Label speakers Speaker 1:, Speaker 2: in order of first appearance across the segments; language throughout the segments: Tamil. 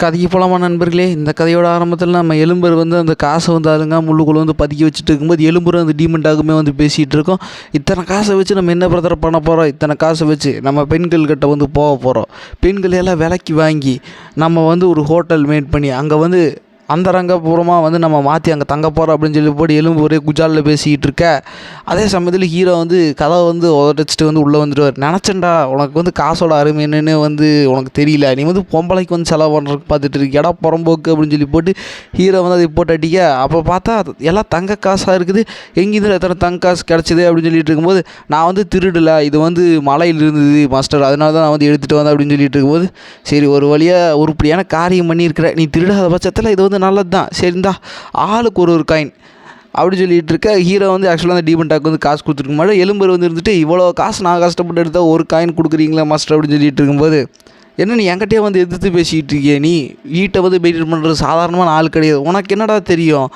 Speaker 1: கதைக்கு போகலாமா நண்பர்களே? இந்த கதையோட ஆரம்பத்தில் நம்ம எலும்பர் வந்து அந்த காசை வந்து அதுங்க முள்ளுக்குள்ளே வந்து பதுக்கி வச்சுட்டு இருக்கும்போது எலும்புற அந்த டீமண்டாகுமே வந்து பேசிகிட்டு இருக்கோம். இத்தனை காசை வச்சு நம்ம என்ன பிரதர் பண்ண போகிறோம்? இத்தனை காசை வச்சு நம்ம பெண்கள்கிட்ட வந்து போக போகிறோம். பெண்கள் எல்லாம் விலைக்கு வாங்கி நம்ம வந்து ஒரு ஹோட்டல் மேட் பண்ணி அங்கே வந்து அந்த ரங்கபுரமாக வந்து நம்ம மாற்றி அங்கே தங்க போகிறோம் அப்படின்னு சொல்லி போட்டு எலும்பு ஒரே குஜாலில் பேசிக்கிட்டு இருக்க. அதே சமயத்தில் ஹீரோ வந்து கதவை வந்து உதச்சிட்டு வந்து உள்ளே வந்துடுவார். நினச்சேன்டா உனக்கு வந்து காசோட அருமை என்னன்னு வந்து உனக்கு தெரியல, நீ வந்து பொம்பளைக்கு வந்து செலவு பண்ணுறதுக்கு பார்த்துட்டு இருக்கு இடம் புறம்போக்கு அப்படின்னு சொல்லி போட்டு ஹீரோ வந்து அதை போட்டு அடிக்க. அப்போ பார்த்தா எல்லாம் தங்க காசாக இருக்குது. எங்கேருந்து எத்தனை தங்க காசு கிடச்சிது அப்படின்னு சொல்லிட்டு இருக்கும்போது, நான் வந்து திருடலை, இது வந்து மலையில் இருந்தது மாஸ்டர், அதனால தான் நான் வந்து எடுத்துகிட்டு வந்தேன் அப்படின்னு சொல்லிட்டு இருக்கும்போது, சரி ஒரு வழியாக உருப்படியான காரியம் பண்ணியிருக்கிறேன், நீ திருடாத பட்சத்தில் இது வந்து நல்லது தான், சரிந்தா ஆளுக்கு ஒரு காயின் அப்படி சொல்லிட்டு இருக்க. ஹீரோ வந்து ஆக்சுவலாக அந்த டீமண்டாக்கு வந்து காசு கொடுத்துருக்க மாட்டேன். எலும்பர் வந்து இருந்துட்டு இவ்வளோ காசு நான் கஷ்டப்பட்டு எடுத்தால் ஒரு காயின் கொடுக்குறீங்களா மாஸ்டர் அப்படின்னு சொல்லிட்டு இருக்கும்போது, என்ன நீ என்கிட்டயே வந்து எதிர்த்து பேசிக்கிட்டு இருக்கிய, நீ வீட்டை வந்து மெயின்டைன் பண்ணுறது சாதாரணமான ஆள் கிடையாது, உனக்கு என்னடா தெரியும்,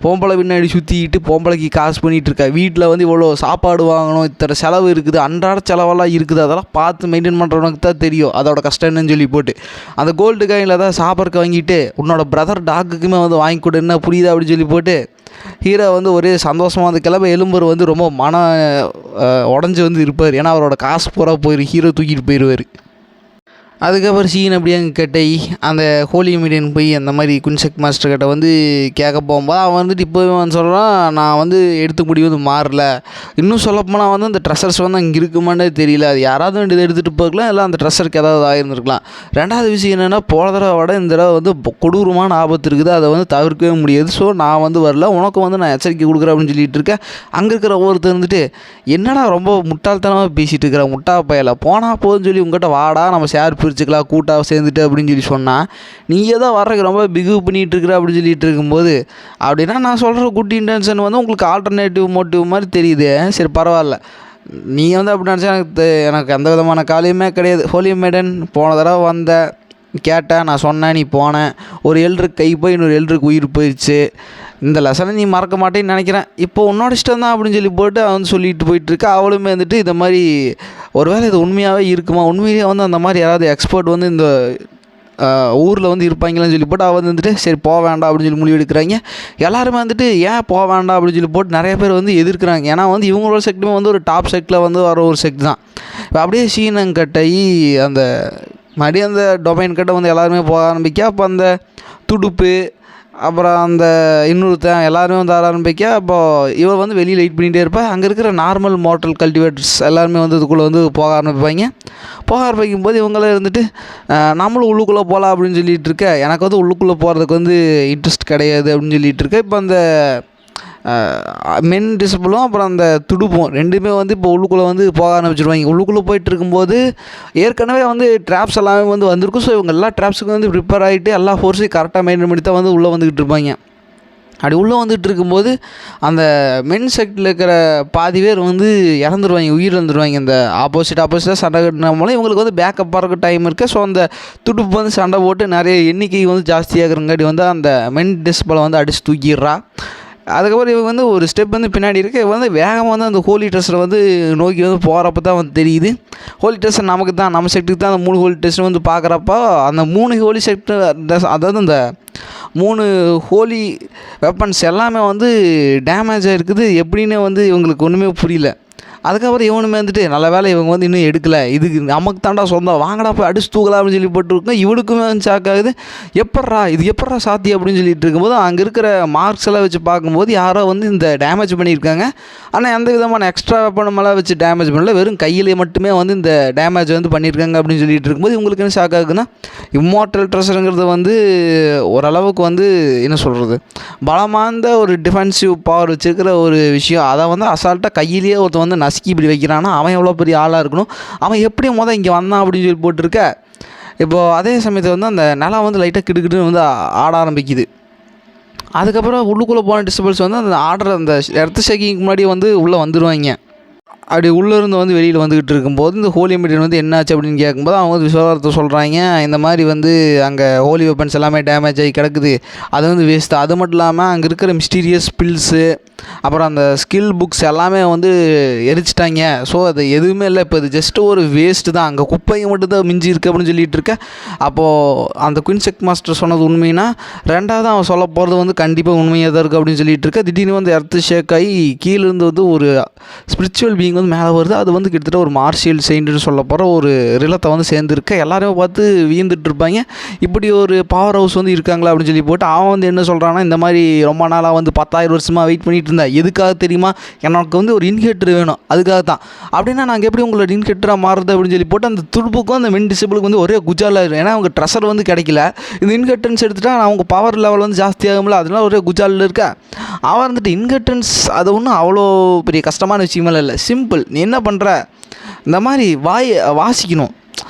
Speaker 1: பொம்பளை பின்னாடி சுற்றிக்கிட்டு பொம்பளைக்கு காசு பண்ணிகிட்டு இருக்கா, வீட்டில் வந்து இவ்வளோ சாப்பாடு வாங்கணும், இத்தனை செலவு இருக்குது, அன்றாட செலவெல்லாம் இருக்குது, அதெல்லாம் பார்த்து மெயின்டைன் பண்ணுறவனுக்கு தான் தெரியும் அதோட கஷ்டம் என்னன்னு சொல்லி போட்டு அந்த கோல்டு காயினில் தான் சாப்பாடுக்கு வாங்கிட்டு உன்னோட பிரதர் டாக்குக்குமே வந்து வாங்கி கொடு, என்ன புரியுதா அப்படின்னு சொல்லி போட்டு ஹீரோ வந்து ஒரே சந்தோஷமாக வந்து கிளம்ப. எலும்பர் வந்து ரொம்ப உடஞ்சி வந்து இருப்பார். ஏன்னா அவரோட காசு பூரா போயிடும், ஹீரோ தூக்கிட்டு போயிடுவார். அதுக்கப்புறம் சீன் அப்படியே கட்டை அந்த ஹோலி மீடியன் போய் அந்த மாதிரி குன்செக் மாஸ்டர் கிட்ட வந்து கேட்க போகும்போது அவன் வந்துட்டு இப்போவே வந்து சொல்கிறான், நான் வந்து எடுத்து முடிவு வந்து மாறல, இன்னும் சொல்லப்போனால் வந்து அந்த ட்ரெஷர்ஸ் வந்து அங்கே இருக்குமானே தெரியல, அது யாராவது வேண்டியது எடுத்துகிட்டு போகலாம், இல்லை அந்த ட்ரெஷருக்கு ஏதாவது ஆகியிருந்துருக்கலாம். ரெண்டாவது விஷயம் என்னென்னா, போன தடவை விட இந்த தடவை வந்து கொடூரமான ஆபத்து இருக்குது, அதை வந்து தவிர்க்கவே முடியாது, ஸோ நான் வந்து வரல, உனக்கு வந்து நான் எச்சரிக்கை கொடுக்குறேன் அப்படின்னு சொல்லிட்டு இருக்கேன். அங்கே இருக்கிற ஒருத்தர் இருந்துட்டு, என்னடா ரொம்ப முட்டாள்தனமாக பேசிகிட்டு இருக்கிறேன், முட்டா பயலை, போனால் போதுன்னு சொல்லி உங்கள்கிட்ட வாடா நம்ம ஷேர் பிரிச்சுக்கலாம் கூட்டாக சேர்ந்துட்டு அப்படின்னு சொல்லி சொன்னால், நீயே தான் வர்றதுக்கு ரொம்ப பிகவ் பண்ணிகிட்டு இருக்கிற அப்படின்னு சொல்லிட்டு இருக்கும்போது, அப்படின்னா நான் சொல்கிற குட் இன்டென்ஷன் வந்து உங்களுக்கு ஆல்டர்னேட்டிவ் மோட்டிவ் மாதிரி தெரியுது, சரி பரவாயில்ல, நீ வந்து அப்படி நினச்சா எனக்கு எந்த விதமான காலையுமே கிடையாது. ஹோலி மேடன் போன தடவை வந்த கேட்டேன், நான் சொன்னேன், நீ போனேன், ஒரு எல்ருக்கு கை போய் இன்னொரு எல்ருக்கு உயிர் போயிடுச்சு, இந்த லெசனை நீ மறக்க மாட்டேன்னு நினைக்கிறேன், இப்போ உன்னோட இஷ்டம் தான் அப்படின்னு சொல்லி போட்டு அவன் சொல்லிட்டு போயிட்டுருக்க. அவளுமே வந்துட்டு இந்த மாதிரி ஒருவேளை இது உண்மையாகவே இருக்குமா, உண்மையிலேயே வந்து அந்த மாதிரி யாராவது எக்ஸ்பர்ட் வந்து இந்த ஊரில் வந்து இருப்பாங்களான்னு சொல்லி போட்டு அவள் வந்துட்டு சரி போக வேண்டாம் அப்படின்னு சொல்லி முடிவு எடுக்கிறாங்க. எல்லாருமே வந்துட்டு ஏன் போக வேண்டாம் அப்படின்னு சொல்லி போட்டு நிறைய பேர் வந்து எதிர்க்கிறாங்க. ஏன்னா வந்து இவங்களோட செக்டுமே வந்து ஒரு டாப் செக்டில் வந்து வர ஒரு செக்ட் தான். இப்போ அப்படியே சீனங்கட்டாயி அந்த மறுபடியும் அந்த டொமைன் கிட்ட வந்து எல்லாருமே போக ஆரம்பிக்க. அப்போ அந்த துடுப்பு அப்புறம் அந்த இன்னொருத்தன் எல்லாருமே வந்து ஆரம்பிக்க. அப்போது இவள் வந்து வெளியில் வெயிட் பண்ணிகிட்டே இருப்பேன். அங்கே இருக்கிற நார்மல் மோட்டல் கல்டிவேட்டர்ஸ் எல்லாருமே வந்து இதுக்குள்ளே வந்து போக ஆரம்பிப்பாங்க. போக ஆரம்பிக்கும் போது இவங்களே இருந்துட்டு நம்மளும் உள்ளுக்குள்ளே போகலாம் அப்படின்னு சொல்லிகிட்டு இருக்க. எனக்கு வந்து உள்ளுக்குள்ளே போகிறதுக்கு வந்து இன்ட்ரெஸ்ட் கிடையாது அப்படின்னு சொல்லிகிட்டு இருக்கேன். இப்போ அந்த மென் டிசிபிளும் அப்புறம் அந்த துடுப்பும் ரெண்டுமே வந்து இப்போ உள்ளுக்குள்ளே வந்து போக ஆரம்பிச்சிடுவாங்க. உள்ளுக்குள்ளே போயிட்டு இருக்கும்போது ஏற்கனவே வந்து ட்ராப்ஸ் எல்லாமே வந்து வந்திருக்கும். ஸோ இவங்க எல்லா ட்ராப்ஸுக்கும் வந்து ப்ரிப்பேர் ஆகிட்டு எல்லா ஃபோர்ஸையும் கரெக்டாக மெயின்டைன் பண்ணி தான் வந்து உள்ளே வந்துக்கிட்டு இருப்பாங்க. அப்படி உள்ளே வந்துட்டு இருக்கும்போது அந்த மென் செக்டில் இருக்கிற பாதி பேர் வந்து இறந்துருவாங்க, உயிர் இழந்துருவாங்க. இந்த ஆப்போசிட்டாக சண்டை கட்டின மூலம் இவங்களுக்கு வந்து பேக்கப் ஆகிறதுக்கு டைம் இருக்குது. ஸோ அந்த துடுப்பு வந்து சண்டை போட்டு நிறைய எண்ணிக்கை வந்து ஜாஸ்தியாகிறங்காட்டி வந்து அந்த மென் டிஸ்பிளை வந்து அடித்து தூக்கிடுறா. அதுக்கப்புறம் இவங்க வந்து ஒரு ஸ்டெப் வந்து பின்னாடி இருக்குது. வந்து வேகமாக வந்து அந்த ஹோலி ட்ரெஸ்ஸில் வந்து நோக்கி வந்து போகிறப்ப தான் வந்து தெரியுது, ஹோலி ட்ரெஸ் நமக்கு தான், நம்ம செக்டுக்கு தான் அந்த 3 ஹோலி ட்ரெஸ் வந்து பார்க்குறப்போ அந்த 3 ஹோலி செக்டு ட்ரெஸ், அதாவது அந்த 3 ஹோலி வெப்பன்ஸ் எல்லாமே வந்து டேமேஜ் ஆகிருக்குது. எப்படின்னு வந்து இவங்களுக்கு ஒன்றுமே புரியல. அதுக்கப்புறம் இவனுமே வந்துட்டு நல்ல வேலை இவங்க வந்து இன்னும் எடுக்கலை, இதுக்கு நமக்கு தாண்டா சொந்தம், வாங்கடா போய் அடிச்சு தூக்கலாம் அப்படின்னு சொல்லி போட்டுருக்கோம். இவனுக்குமே வந்து ஷாக் ஆகுது, எப்பட்றா சாத்தி அப்படின்னு சொல்லிட்டு இருக்கும்போது அங்கே இருக்கிற மார்க்ஸ் எல்லாம் வச்சு பார்க்கும்போது யாரோ வந்து இந்த டேமேஜ் பண்ணியிருக்காங்க. ஆனால் எந்த விதமான எக்ஸ்ட்ரா வெப்பனமெல்லாம் வச்சு டேமேஜ் பண்ணல, வெறும் கையிலே மட்டுமே வந்து இந்த டேமேஜ் வந்து பண்ணியிருக்காங்க அப்படின்னு சொல்லிட்டு இருக்கும்போது இவங்களுக்கு என்ன ஷாக் ஆகுதுன்னா, இம்மோர்டல் ட்ரெஷருங்கிறது வந்து ஓரளவுக்கு வந்து என்ன சொல்கிறது, பலமார்ந்த ஒரு டிஃபென்சிவ் பவர் வச்சுருக்கிற ஒரு விஷயம். அதை வந்து அசால்ட்டாக கையிலேயே ஒருத்தன் வந்து நசுக்கி இப்படி வைக்கிறான்னா அவன் எவ்வளோ பெரிய ஆளாக இருக்கணும், அவன் எப்படி இங்கே வந்தான் அப்படின்னு சொல்லி போட்டிருக்க. இப்போது அதே சமயத்தில் வந்து அந்த நிலம் வந்து லைட்டாக கிடுக்கிட்டு வந்து ஆட ஆரம்பிக்குது. அதுக்கப்புறம் உள்ளுக்குள்ளே போன டிஸ்டர்பன்ஸ் வந்து அந்த ஆர்டர் அந்த எர்த் ஷேக்கிங்க்கு முன்னாடி வந்து உள்ளே வந்துடுவாங்க. அப்படி உள்ளேருந்து வந்து வெளியில் வந்துக்கிட்டு இருக்கும்போது இந்த ஹோலி மீடியன் வந்து என்னாச்சு அப்படின்னு கேட்கும்போது அவங்க வந்து விசுவாரத்தை சொல்கிறாங்க, இந்த மாதிரி வந்து அங்கே ஹோலி வெப்பன்ஸ் எல்லாமே டேமேஜ் ஆகி கிடக்குது, அது வந்து வேஸ்ட்டு. அது மட்டும் இல்லாமல் அங்கே இருக்கிற மிஸ்டீரியஸ் பில்ஸு அப்புறம் அந்த ஸ்கில் புக்ஸ் எல்லாமே வந்து எரிச்சிட்டாங்க. ஸோ அது எதுவுமே இல்லை, இப்போ இது ஜஸ்ட்டு ஒரு வேஸ்ட்டு தான், அங்கே குப்பையை மட்டும்தான் மிஞ்சி இருக்குது அப்படின்னு சொல்லிட்டு இருக்க. அப்போது அந்த குயின் செக் மாஸ்டர் சொன்னது உண்மைனா, ரெண்டாவது அவன் சொல்ல போகிறது வந்து கண்டிப்பாக உண்மையாக தான் இருக்குது அப்படின்னு சொல்லிட்டு இருக்க. திடீர்னு வந்து எர்த்து ஷேக் ஆகி கீழேருந்து வந்து ஒரு ஸ்பிரிச்சுவல் பீயிங் வந்து மேலே வருது. அது வந்து கிட்டத்தட்ட ஒரு மார்ஷியல் செயின்ட்னு சொல்ல போகிற ஒரு ரிலத்தை வந்து சேர்ந்துருக்க. எல்லாருமே பார்த்து வியந்துட்டு இருப்பாங்க, இப்படி ஒரு பவர் ஹவுஸ் வந்து இருக்காங்களா அப்படின்னு சொல்லி போட்டு. அவன் வந்து என்ன சொல்கிறான்னா, இந்த மாதிரி ரொம்ப நாளாக வந்து 10,000 வருஷமாக வெயிட் பண்ணிட்டு இருந்தேன், எதுக்காக தெரியுமா, எனக்கு வந்து ஒரு இன்ஹிபிட்டர் வேணும், அதுக்காக தான். அப்படின்னா நாங்கள் எப்படி உங்களோட இன்ஹிபிட்டராக மாறுறது அப்படின்னு சொல்லி போட்டு அந்த துடுப்புக்கும் அந்த மென்டிசபிளுக்கு வந்து ஒரே குஜாலாக இருக்கும். ஏன்னா அவங்க ட்ரெஷர் வந்து கிடைக்கல, இந்த இன்ஹிபிட்டன்ஸ் எடுத்துட்டா அவங்க பவர் லெவல் வந்து ஜாஸ்தியாகும்ல, அதனால ஒரே குஜாலில் இருக்க. அவன் வந்துட்டு இன்ஹிபிட்டன்ஸ் அது ஒன்றும் அவ்வளோ பெரிய கஷ்டமான விஷயமெல்லாம் இல்லை, சிம்பிள். நீ என்ன பண்ணுற, இந்த மாதிரி வாசிக்கணும்.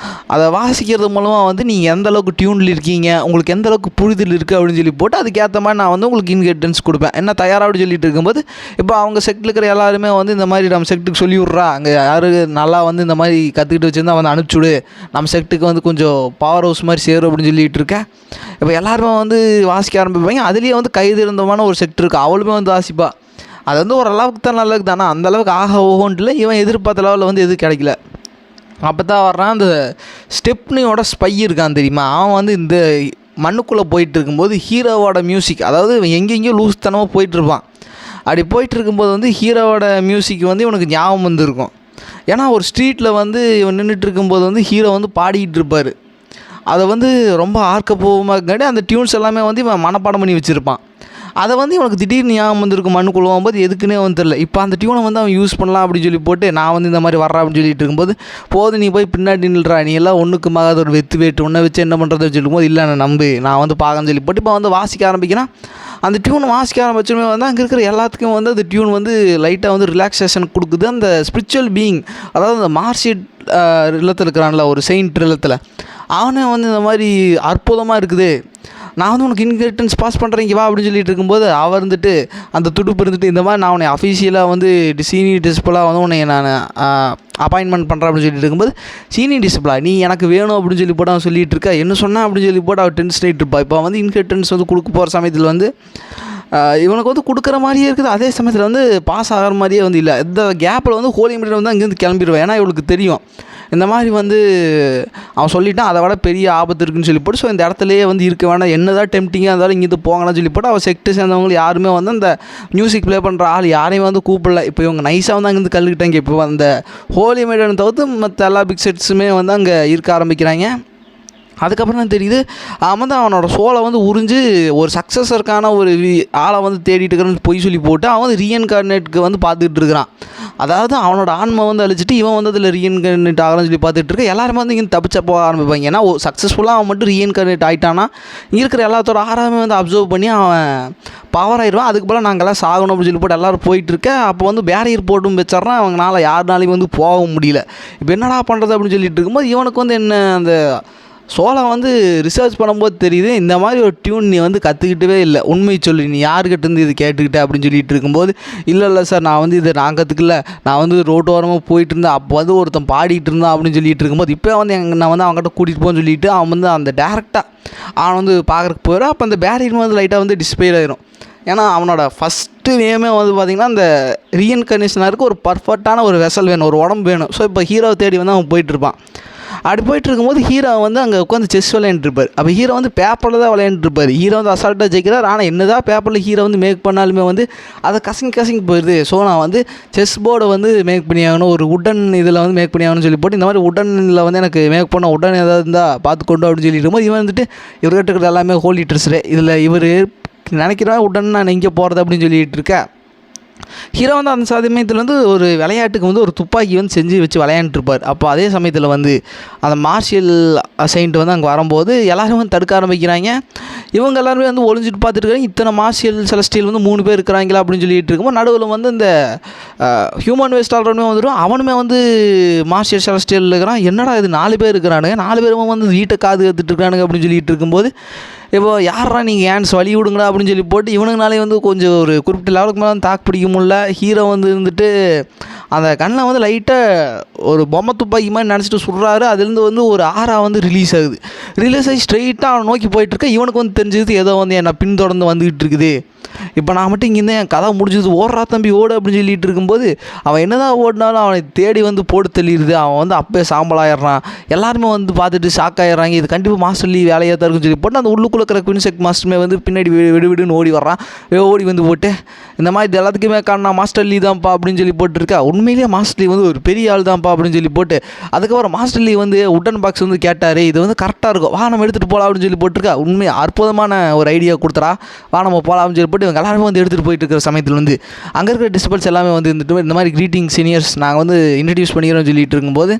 Speaker 1: அதை வாசிக்கிறது மூலமாக வந்து நீங்கள் எந்த அளவுக்கு டியூனில் இருக்கீங்க, உங்களுக்கு எந்த அளவுக்கு புரிதல் இருக்குது அப்படின்னு சொல்லி போட்டு அதுக்கேற்ற மாதிரி நான் வந்து உங்களுக்கு இன்கிரிடியன்ஸ் கொடுப்பேன். என்ன தயாராக அப்படி சொல்லிட்டு இருக்கும்போது, இப்போ அவங்க செக்டில் இருக்கிற எல்லாருமே வந்து இந்த மாதிரி நம்ம செக்ட்டுக்கு சொல்லி விட்றா, அங்கே யார் நல்லா வந்து இந்த மாதிரி கற்றுக்கிட்டு வச்சுருந்தா வந்து அனுப்பிச்சுடு, நம்ம செக்ட்டுக்கு வந்து கொஞ்சம் பவர் ஹவுஸ் மாதிரி சேரும் அப்படின்னு சொல்லிட்டு இருக்கேன். இப்போ எல்லாருமே வந்து வாசிக்க ஆரம்பிப்பாங்க. அதுலேயே வந்து கைதிருந்தமான ஒரு செக்ட் இருக்குது, அவளுமே வந்து வாசிப்பா. அது வந்து ஓரளவுக்கு தான் நல்லது தானே, அந்தளவுக்கு ஆக ஓகோன்ட்டுல இவன் எதிர்பார்த்த லெவலில் வந்து எதுவும் கிடைக்கல. அப்போ தான் வர்றான் அந்த ஸ்டெப்னியோட ஸ்பை இருக்கான் தெரியுமா, அவன் வந்து இந்த மண்ணுக்குள்ளே போயிட்டு இருக்கும்போது ஹீரோவோட மியூசிக், அதாவது எங்கெங்கேயோ லூஸ்தனமாக போயிட்டுருப்பான். அப்படி போயிட்டு இருக்கும்போது வந்து ஹீரோவோட மியூசிக் வந்து இவனுக்கு ஞாபகம் வந்துருக்கும். ஏன்னா ஒரு ஸ்ட்ரீட்டில் வந்து இவன் நின்றுட்டு இருக்கும்போது வந்து ஹீரோ வந்து பாடிக்கிட்டு இருப்பார். அதை வந்து ரொம்ப ஆர்க்கப்பூர்வமாக இருக்காடி அந்த டியூன்ஸ் எல்லாமே வந்து இவன் மனப்பாடம் பண்ணி வச்சுருப்பான். அதை வந்து இவனுக்கு திடீர்னு ஞாபகம் வந்துருக்கும் மண்ணுக்குள்ள போகும்போது, எதுக்குன்னே வந்து தெரில. இப்போ அந்த டியூனை வந்து அவன் யூஸ் பண்ணலாம் அப்படின்னு சொல்லி போட்டு, நான் வந்து இந்த மாதிரி வர்றேன் அப்படின்னு சொல்லிட்டு இருக்கும்போது, போது நீ போய் பின்னாடி நில்றா, நீ எல்லாம் ஒன்றுக்குமாகாத ஒரு வேட்டு உன்னை வச்சு என்ன பண்ணுறது சொல்லும்போது, இல்லை நான் நம்பு, நான் வந்து பார்க்கன்னு சொல்லி போட்டு இப்போ வந்து வாசிக்க ஆரம்பிக்கிறான். அந்த டியூன் வாசிக்க ஆரம்பிச்சுமே வந்து அங்கே இருக்கிற எல்லாத்துக்கும் வந்து அந்த டியூன் வந்து லைட்டாக வந்து ரிலாக்ஸேஷன் கொடுக்குது. அந்த ஸ்பிரிச்சுவல் பீயிங், அதாவது அந்த மார்ஷியல் இல்லத்தில் இருக்கிறான்ல, ஒரு செயின்ட் இல்லத்தில், அவனே வந்து இந்த மாதிரி அற்புதமாக இருக்குது, நான் வந்து உனக்கு இன்கிரிடியன்ஸ் பாஸ் பண்ணுறேங்க வா அப்படின்னு சொல்லிட்டு இருக்கும்போது, அவர் இருந்துட்டு அந்த துடுப்பு இருந்துட்டு, இந்த மாதிரி நான் உன்னை அஃபீஷியலாக வந்து சீனியர் டிசிபிளாக வந்து உன்னை நான் அப்பாயின்மெண்ட் பண்ணுறேன் அப்படின்னு சொல்லிட்டு இருக்கும்போது, சீனியர் டிசிபிளா நீ எனக்கு வேணும் அப்படின்னு சொல்லி போட்டு அவன் சொல்லிட்டு இருக்கா. என்ன சொன்னா அப்படின்னு சொல்லி போட்டு அவர் டென்ஷன் ஆகிட்டு இருப்பா. இப்போ வந்து இன்கிரிடியன்ஸ் வந்து கொடுக்க போகிற சமயத்தில் வந்து இவனுக்கு வந்து கொடுக்குற மாதிரியே இருக்குது, அதே சமயத்தில் வந்து பாஸ் ஆகிற மாதிரியே வந்து இல்லை. இந்த கேப்பில் வந்து ஹோலி மீடியம் வந்து அங்கேருந்து கிளம்பிடுவேன். ஏன்னா இவளுக்கு தெரியும் இந்த மாதிரி வந்து அவன் சொல்லிட்டான், அதை விட பெரிய ஆபத்து இருக்குன்னு சொல்லி போட்டு, ஸோ இந்த இடத்துலையே வந்து இருக்க வேண்டாம், என்ன தான் டெம்டிங்காக இருந்தாலும் இங்கேருந்து போங்கன்னு சொல்லி போட்டு அவள் செக்ட்டு சேர்ந்தவங்க யாருமே வந்து அந்த மியூசிக் ப்ளே பண்ணுற ஆள் யாரையும் வந்து கூப்பிடல. இப்போ இவங்க நைஸாக வந்து அங்கேருந்து கல்லுக்கிட்டாங்க. இப்போ அந்த ஹோலி மேடன் தவிர்த்து மற்ற எல்லா பிக் செட்ஸுமே வந்து அங்கே இருக்க ஆரம்பிக்கிறாங்க. அதுக்கப்புறம் தான் தெரியுது அவன் வந்து அவனோட சோலை வந்து உறிஞ்சு ஒரு சக்ஸஸருக்கான ஒரு ஆளை வந்து தேடிட்டு இருக்கிறன்னு பொய் சொல்லி போட்டு அவன் வந்து ரீஎன்கார்னேட்டுக்கு வந்து பார்த்துக்கிட்டு இருக்கிறான். அதாவது அவனோட ஆன்மை வந்து அழிச்சிட்டு இவன் வந்து அதில் ரீஎன்கார்னேட் ஆகலாம்னு சொல்லி பார்த்துட்டு இருக்க. எல்லாருமே வந்து இங்கே தப்பிச்ச போக ஆரம்பிப்பாங்க. ஏன்னா சக்ஸஸ்ஃபுல்லாக அவன் மட்டும் ரீஎன்கார்னேட் ஆகிட்டானா இங்கே இருக்கிற எல்லாத்தோட ஆறாமே வந்து அப்சர்வ் பண்ணி அவன் பவர் ஆயிடுவான். அதுக்கு போல் நாங்கள்லாம் சாகணும் அப்படின்னு சொல்லி போட்டு எல்லோரும் போயிட்டுருக்க. அப்போ வந்து பேரியர் போட்டும் வச்சிட்றான். அவங்களால யாருனாலையும் வந்து போக முடியல. இப்போ என்னடா பண்ணுறது அப்படின்னு சொல்லிட்டு இருக்கும்போது இவனுக்கு வந்து என்ன அந்த சோளம் வந்து ரிசர்ச் பண்ணும்போது தெரியுது, இந்த மாதிரி ஒரு டியூன் நீ வந்து கற்றுக்கிட்டவே இல்லை, உண்மை சொல்லி நீ யாருக்கிட்ட இருந்து இது கேட்டுக்கிட்ட அப்படின்னு சொல்லிட்டு இருக்கும்போது, இல்லை சார் நான் வந்து இதை நான் கற்றுக்கல, நான் வந்து ரோட்டோரமாக போயிட்டு இருந்தேன், அப்போ வந்து ஒருத்தன் பாடிட்டு இருந்தான் அப்படின்னு சொல்லிட்டு இருக்கும்போது, இப்போ வந்து நான் வந்து அவங்ககிட்ட கூட்டிகிட்டு போன்னு சொல்லிட்டு அவன் வந்து அந்த டேரெக்டாக அவன் வந்து பார்க்குறக்கு போயிடும். அப்போ அந்த பேரியர் வந்து லைட்டாக வந்து டிஸ்பேர் ஆயிரும். ஏன்னா அவனோட ஃபஸ்ட்டு நேமே வந்து பார்த்திங்கன்னா அந்த ரீஎன்கார்னேஷனாருக்கு ஒரு பர்ஃபெக்டான ஒரு வெசல் வேணும், ஒரு உடம்பு வேணும். ஸோ இப்போ ஹீரோவை தேடி வந்து அவன் போயிட்டுருப்பான். அப்படி போயிட்டு இருக்கும்போது ஹீரோ வந்து அங்கே உட்காந்து செஸ் விளையாண்டுருப்பார். அப்போ ஹீரோ வந்து பேப்பரில் தான் விளையாண்டுருப்பார். ஹீரோ வந்து அசால்ட்டாக ஜெயிக்கிறார். ஆனால் என்ன தான் பேப்பரில் ஹீரோ வந்து மேக் பண்ணாலுமே வந்து அதை கசங்கி போயிடுது. ஸோ நான் வந்து செஸ் போர்டை வந்து மேக் பண்ணி ஆகணும், ஒரு உடன் இதில் வந்து மேக் பண்ணி ஆகணும்னு சொல்லி போட்டு இந்த மாதிரி உடனில் வந்து எனக்கு மேக் பண்ண உடன் ஏதாவது இருந்தால் பார்த்துக்கொண்டு அப்படின்னு சொல்லிட்டு இருக்கும்போது இவன் வந்துட்டு இவர்கிட்ட இருக்கிற எல்லாமே ஹோலி ட்ரெஸ்ஸு இதில் இவர் நினைக்கிறேன் உடன் நான் எங்கே போகிறது அப்படின்னு சொல்லிட்டு இருக்கேன். ஹீரோ வந்து அந்த சமயத்தில் வந்து ஒரு விளையாட்டுக்கு வந்து ஒரு துப்பாக்கி வந்து செஞ்சு வச்சு விளையாண்டுருப்பார். அப்போ அதே சமயத்தில் வந்து அந்த மார்ஷியல் செயின்ட் வந்து அங்கே வரும்போது எல்லோரும் வந்து தடுக்க ஆரம்பிக்கிறாங்க. இவங்க எல்லாருமே வந்து ஒளிஞ்சிட்டு பார்த்துட்டு இருக்காங்க. இத்தனை மார்ஷியல் செலஸ்டியல் வந்து 3 பேர் இருக்கிறாங்களா அப்படின்னு சொல்லிட்டு இருக்கும்போது நடுவில் வந்து இந்த ஹியூமன் வேஸ்ட் ஆல்ரெடி வந்துடும். அவனுமே வந்து மார்ஷியல் செலஸ்டியல் இருக்கிறான். என்னடா இது 4 பேர் இருக்கிறானுங்க, 4 பேரும் வந்து வீட்டை காது கற்றுட்டு இருக்கானுங்க அப்படின்னு சொல்லிட்டு இருக்கும்போது, இப்போ யாரா நீங்கள் ஹேண்ட்ஸ் வழி விடுங்கடா அப்படின்னு சொல்லி போட்டு இவனுங்கனாலே வந்து கொஞ்சம் ஒரு குறிப்பிட்ட லெவலுக்கு மேலே தாக்கு பிடிக்க முடியல. ஹீரோ வந்து இருந்துட்டு அந்த கண்ணில் வந்து லைட்டாக ஒரு பொம்மை துப்பாக்கி மாதிரி நினச்சிட்டு சுடுறாரு. அதுலேருந்து வந்து ஒரு ஆறா வந்து ரிலீஸ் ஆகுது. ரிலீஸ் ஆகி ஸ்ட்ரெயிட்டாக அவனை நோக்கி போயிட்டுருக்க. இவனுக்கு வந்து தெரிஞ்சது ஏதோ வந்து என்னை பின்தொடர்ந்து வந்துக்கிட்டு இருக்குது. இப்போ நான் மட்டும் இங்கேருந்து என் கதை முடிஞ்சது, ஓடுறா தம்பி ஓடு அப்படின்னு சொல்லிட்டு இருக்கும்போது அவன் என்ன தான் ஓடினாலும் அவனை தேடி வந்து போட்டு தள்ளிடுது. அவன் வந்து அப்போயே சாம்பலாயிடுறான். எல்லாருமே வந்து பார்த்துட்டு ஷாக் ஆகிடுறாங்க. இது கண்டிப்பாக மாஸ்டர் லீ வேலையாக தான் இருக்குன்னு சொல்லி போட்டு அந்த உள்ளுக்குள்ள இருக்கிற குயின்செக் மாஸ்டருமே வந்து பின்னாடி விடுன்னு ஓடி வர்றான். ஓடி வந்து போட்டு இந்த மாதிரி இது எல்லாத்துக்குமே காரணம் மாஸ்டர் லீ தான்ப்பா அப்படின்னு சொல்லி போட்டுருக்கா. உண்மையிலேயே மாஸ்டர் லீ வந்து ஒரு பெரிய ஆள் தான்ப்பா அப்படின்னு சொல்லி போட்டு அதுக்கப்புறம் மாஸ்டர் லீ வந்து உட்டன் பாக்ஸ் வந்து கேட்டார். இது வந்து கரெக்டாக இருக்கும், வா நம்ம எடுத்துகிட்டு போகலாம் அப்படின்னு சொல்லி போட்டிருக்கா. உண்மையாக அற்புதமான ஒரு ஐடியா கொடுத்துறா, வா நம்ம போகலாம் அப்படின்னு சொல்லி போட்டு இவங்க எல்லாருமே வந்து எடுத்துகிட்டு போயிட்டு இருக்கிற சமயத்தில் வந்து அங்கே இருக்கிற டிஸ்பிள்ஸ் எல்லாமே வந்து இருந்துட்டு இந்த மாதிரி க்ரீட்டிங் சீனியர்ஸ் நாங்கள் வந்து இன்ட்ரடியூஸ் பண்ணிக்கிறோம்னு சொல்லிட்டு இருக்கும்போது,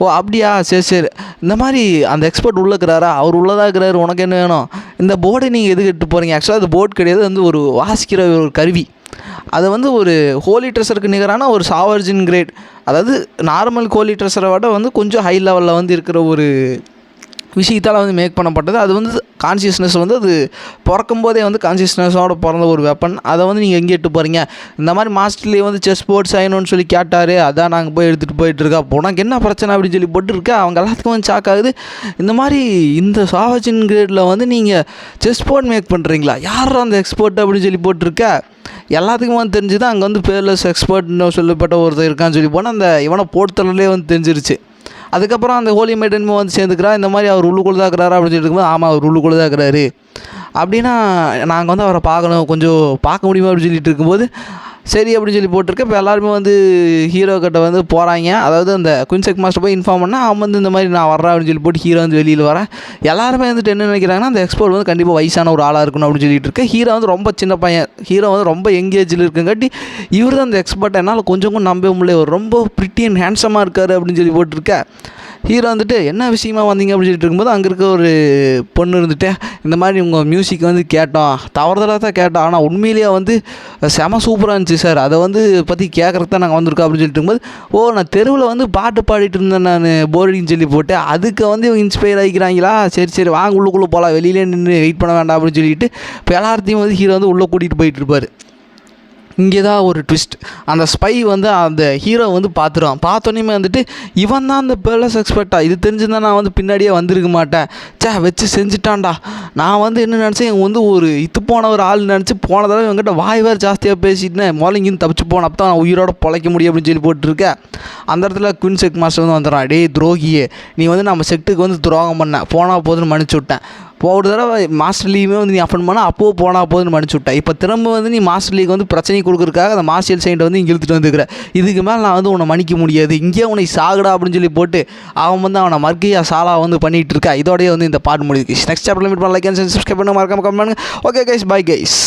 Speaker 1: ஓ அப்படியா சரி சரி, இந்த மாதிரி அந்த எக்ஸ்பர்ட் உள்ளே இருக்கிறாரா, அவர் உள்ளதாக இருக்கிறாரு, உனக்கு என்ன வேணும், இந்த போர்டை நீங்கள் எதுக்கு எடுத்து போகிறீங்க. ஆக்சுவலாக அது போர்டு கிடையாது, வந்து ஒரு வாசிக்கிற ஒரு கருவி. அது வந்து ஒரு ஹோலி ட்ரெஸருக்கு நிகரான ஒரு சாவர்ஜின் கிரேட், அதாவது நார்மல் ஹோலி ட்ரெஸரை விட வந்து கொஞ்சம் ஹை லெவலில் வந்து இருக்கிற ஒரு விஷயத்தால் வந்து மேக் பண்ணப்பட்டது. அது வந்து கான்சியஸ்னஸ் வந்து அது பிறக்கும் போதே வந்து கான்சியஸ்னஸோட பிறந்த ஒரு வெப்பன். அதை வந்து நீங்கள் எங்கே எடுத்து போகிறீங்க, இந்த மாதிரி மாஸ்டர்லேயே வந்து செஸ் போர்ட் செய்யணும்னு சொல்லி கேட்டார், அதான் நாங்கள் போய் எடுத்துகிட்டு போயிட்டுருக்கா. அப்போ உனக்கு என்ன பிரச்சனை அப்படின்னு சொல்லி போட்டுருக்கா. அவங்க எல்லாத்துக்கும் வந்து ஷாக் ஆகுது. இந்த மாதிரி இந்த சாவர்ஜின் கிரேடில் வந்து நீங்கள் செஸ் போர்ட் மேக் பண்ணுறீங்களா, யார் அந்த எக்ஸ்போர்ட் அப்படின்னு சொல்லி போட்டிருக்கா. எல்லாத்துக்கும் வந்து தெரிஞ்சுது அங்கே வந்து பேர்லெஸ் எக்ஸ்பர்ட்னு சொல்லப்பட்ட ஒருத்தர் இருக்கான்னு சொல்லி போனால் அந்த இவனை போர்த்தலே வந்து தெரிஞ்சிருச்சு. அதுக்கப்புறம் அந்த ஹோலி மைடனுமே வந்து சேர்ந்துக்கிறா. இந்த மாதிரி அவர் உள்ளுக்குள்ள தான் இருக்கிறாரா அப்படின்னு சொல்லிட்டு இருக்கும்போது, ஆமாம் அவர் உள்ளுக்குள்ள தான் இருக்கிறாரு அப்படின்னா நாங்கள் வந்து அவரை பார்க்கணும், கொஞ்சம் பார்க்க முடியுமா அப்படின்னு சொல்லிட்டு இருக்கும்போது சரி அப்படின்னு சொல்லி போட்டிருக்க. இப்போ எல்லாருமே வந்து ஹீரோ கிட்ட வந்து போகிறாங்க. அதாவது அந்த குயின்செக் மாஸ்டர் போய் இன்ஃபார்ம் பண்ணால் அவன் வந்து இந்த மாதிரி நான் வர்றேன் அப்படின்னு சொல்லி போட்டு ஹீரோ வந்து வெளியில் வரேன். எல்லாருமே வந்துட்டு என்ன நினைக்கிறாங்கன்னா அந்த எக்ஸ்போர்ட் வந்து கண்டிப்பாக வயசான ஒரு ஆளாக இருக்கணும் அப்படின்னு சொல்லிட்டு இருக்கு. ஹீரோ வந்து ரொம்ப சின்ன பையன், ஹீரோ வந்து ரொம்ப எங்கேஜில் இருக்குங்காட்டி இவர் தான் அந்த எக்ஸ்பர்ட், என்னால் கொஞ்சம் கூட நம்பவே முடியல, ஒரு ரொம்ப பிரிட்டி அண்ட் ஹேண்ட்ஸமாக இருக்கார் அப்படின்னு சொல்லி போட்டிருக்க. ஹீரோ வந்துட்டு என்ன விஷயமா வந்தீங்க அப்படின்னு சொல்லிட்டு இருக்கும்போது அங்கே இருக்க ஒரு பொண்ணு இருந்துட்டு இந்த மாதிரி உங்கள் மியூசிக் வந்து கேட்டோம், தவறுதலாக தான் கேட்டோம், ஆனால் உண்மையிலேயே வந்து செம சூப்பராக இருந்துச்சு சார், அதை வந்து பற்றி கேட்குறதுக்கு தான் நாங்கள் வந்திருக்கோம் அப்படின்னு சொல்லிட்டு இருக்கும்போது, ஓ நான் தெருவில் வந்து பாட்டு பாடிட்டு இருந்தேன் நான் போர்டின்னு சொல்லி போட்டு அதுக்கு வந்து இவங்க இன்ஸ்பயர் ஆகிக்கிறாங்களா, சரி சரி வாங்க உள்ளுக்குள்ளே போகலாம், வெளியிலே நின்று வெயிட் பண்ண வேண்டாம் அப்படின்னு சொல்லிட்டு இப்போ எல்லாத்தையும் வந்து ஹீரோ வந்து உள்ளே கூட்டிகிட்டு போயிட்டு இருப்பார். இங்கே தான் ஒரு ட்விஸ்ட். அந்த ஸ்பை வந்து அந்த ஹீரோ வந்து பார்த்துருவான். பார்த்தோன்னே வந்துட்டு இவன் தான் அந்த பேர்லெஸ் எக்ஸ்பர்ட்டா, இது தெரிஞ்சுருந்தா நான் வந்து பின்னாடியே வந்திருக்க மாட்டேன், வச்சு செஞ்சுட்டான்டா. நான் வந்து என்ன நினச்சேன், இவன் வந்து ஒரு இது போன ஒரு ஆள் நினச்சி போன தடவை இவங்ககிட்ட வாய் வேறு ஜாஸ்தியாக பேசிட்டுனேன், முதல்ல இங்கேருந்து தப்பிச்சு போனேன், அப்போ தான் நான் உயிரோட பொழைக்க முடியும் அப்படின்னு சொல்லி போட்டுருக்கேன். அந்த இடத்துல குயின்செக் மாஸ்டர் வந்து வந்துடுறான். டே துரோகியே, நீ வந்து நம்ம செட்டுக்கு வந்து துரோகம் பண்ண, போனால் போதுன்னு மன்னிச்சு விட்டேன். ஒரு தடவை மாஸ்டர் லீவே வந்து நீ அஃபன் பண்ணால் அப்போது போனால் போதுன்னு மன்னிச்சு விட்டேன். இப்போ திரும்ப வந்து நீ மாஸ்டர் லீக் வந்து பிரச்சனை கொடுக்குறதுக்காக அந்த மார்ஷியல் சைண்டை வந்து இங்கே இழுத்துட்டு வந்துக்கிற, இதுக்கு மேலே நான் வந்து உன்னை மன்னிக்க முடியாது, இங்கேயே உன்னை சாகுடா அப்படின்னு சொல்லி போட்டு அவன் வந்து அவனை மர்க்கையா சாலா வந்து பண்ணிகிட்டு இருக்கா. இதோடய வந்து இந்த பாட்டு முடியுது. நெக்ஸ்ட் சாப்டர்ல மீட் பண்ண, லைக் அண்ட் சப்ஸ்கிரைப் பண்ண மறக்காம கமெண்ட் பண்ணுங்க. Okay guys, bye guys.